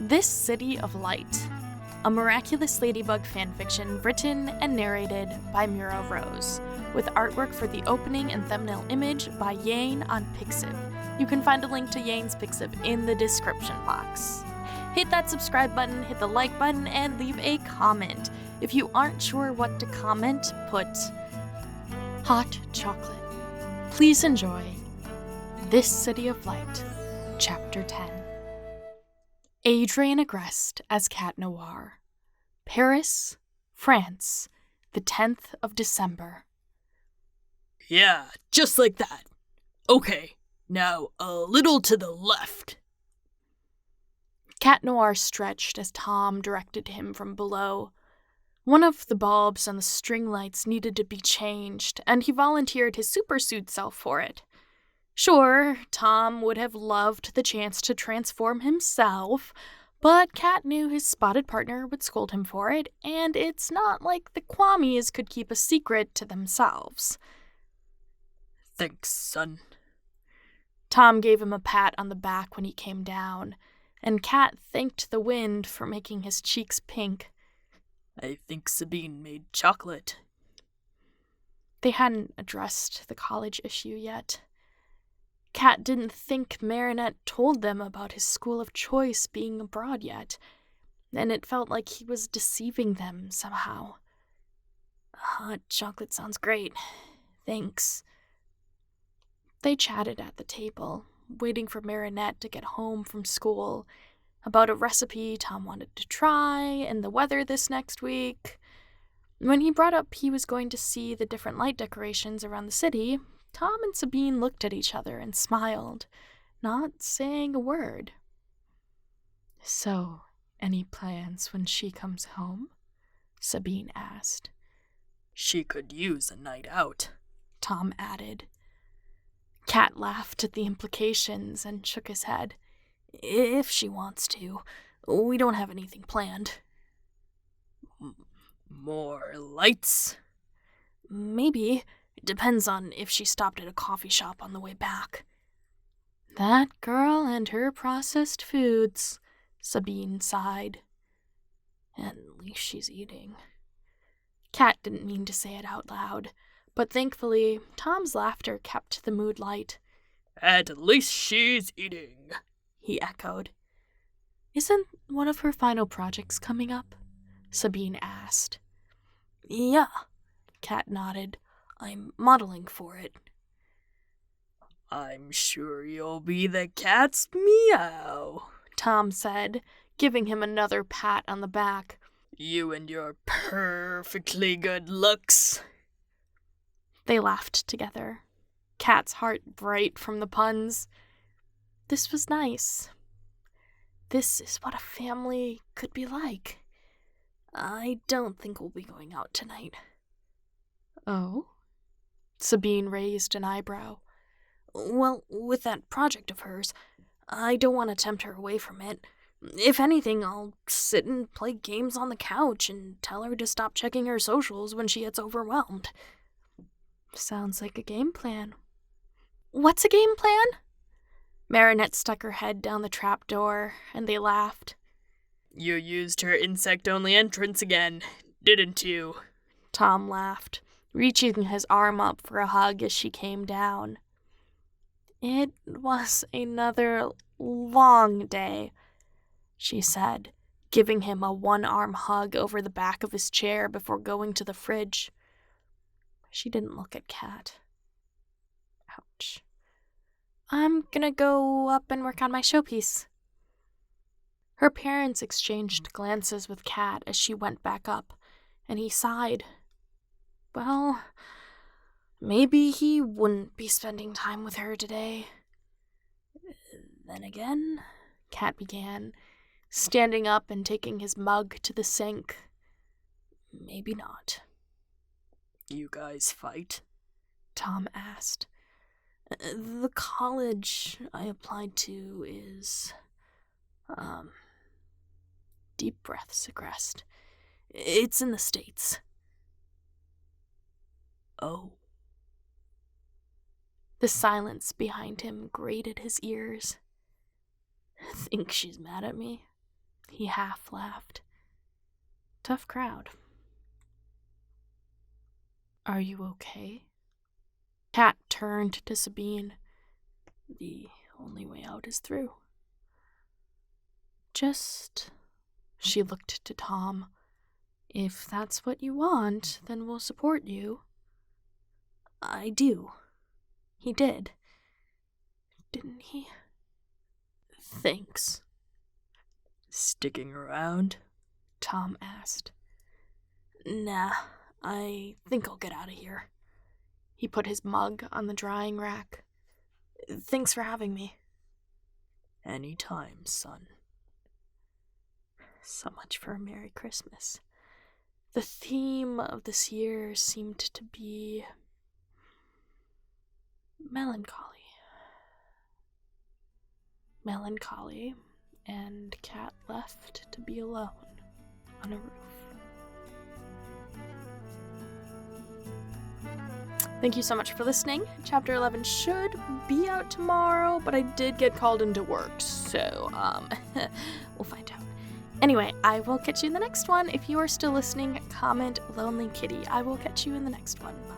This City of Light, A Miraculous Ladybug Fanfiction written and narrated by Mira with artwork for the opening and thumbnail image by YANE on Pixiv. You can find a link to YANE's Pixiv in the description box. Hit that subscribe button, hit the like button, and leave a comment. If you aren't sure what to comment, put hot chocolate. Please enjoy This City of Light, Chapter 10. Adrian Agreste as Cat Noir. Paris, France, the 10th of December. Yeah, just like that. Okay, now a little to the left. Cat Noir stretched as Tom directed him from below. One of the bulbs on the string lights needed to be changed, and he volunteered his supersuit self for it. Sure, Tom would have loved the chance to transform himself, but Cat knew his spotted partner would scold him for it, and it's not like the Kwamis could keep a secret to themselves. Thanks, son. Tom gave him a pat on the back when he came down, and Cat thanked the wind for making his cheeks pink. I think Sabine made chocolate. They hadn't addressed the college issue yet. Cat didn't think Marinette told them about his school of choice being abroad yet, and it felt like he was deceiving them somehow. Hot chocolate sounds great. Thanks. They chatted at the table, waiting for Marinette to get home from school, about a recipe Tom wanted to try and the weather this next week. When he brought up he was going to see the different light decorations around the city, Tom and Sabine looked at each other and smiled, not saying a word. So, any plans when she comes home? Sabine asked. She could use a night out, Tom added. Cat laughed at the implications and shook his head. If she wants to. We don't have anything planned. More lights? Maybe. It depends on if she stopped at a coffee shop on the way back. That girl and her processed foods, Sabine sighed. At least she's eating. Cat didn't mean to say it out loud, but thankfully, Tom's laughter kept the mood light. At least she's eating, he echoed. Isn't one of her final projects coming up? Sabine asked. Yeah, Cat nodded. I'm modeling for it. I'm sure you'll be the cat's meow, Tom said, giving him another pat on the back. You and your perfectly good looks. They laughed together, Cat's heart bright from the puns. This was nice. This is what a family could be like. I don't think we'll be going out tonight. Oh? Sabine raised an eyebrow. Well, with that project of hers, I don't want to tempt her away from it. If anything, I'll sit and play games on the couch and tell her to stop checking her socials when she gets overwhelmed. Sounds like a game plan. What's a game plan? Marinette stuck her head down the trapdoor, and they laughed. You used her insect-only entrance again, didn't you? Tom laughed, reaching his arm up for a hug as she came down. It was another long day, she said, giving him a one-arm hug over the back of his chair before going to the fridge. She didn't look at Cat. Ouch. I'm gonna go up and work on my showpiece. Her parents exchanged glances with Cat as she went back up, and he sighed. Well, maybe he wouldn't be spending time with her today. Then again, Cat began, standing up and taking his mug to the sink. Maybe not. You guys fight? Tom asked. The college I applied to is, Deep breaths, Agreste. It's in the States. Oh. The silence behind him grated his ears. Think she's mad at me? He half laughed. Tough crowd. Are you okay? Cat turned to Sabine. The only way out is through. She looked to Tom. If that's what you want, then we'll support you. I do. He did. Didn't he? Thanks. Sticking around? Tom asked. Nah, I think I'll get out of here. He put his mug on the drying rack. Thanks for having me. Anytime, son. So much for a Merry Christmas. The theme of this year seemed to be melancholy. Melancholy, and Cat left to be alone on a roof. Thank you so much for listening. Chapter 11 should be out tomorrow, but I did get called into work, so, we'll find out. Anyway, I will catch you in the next one. If you are still listening, comment Lonely Kitty. I will catch you in the next one. Bye.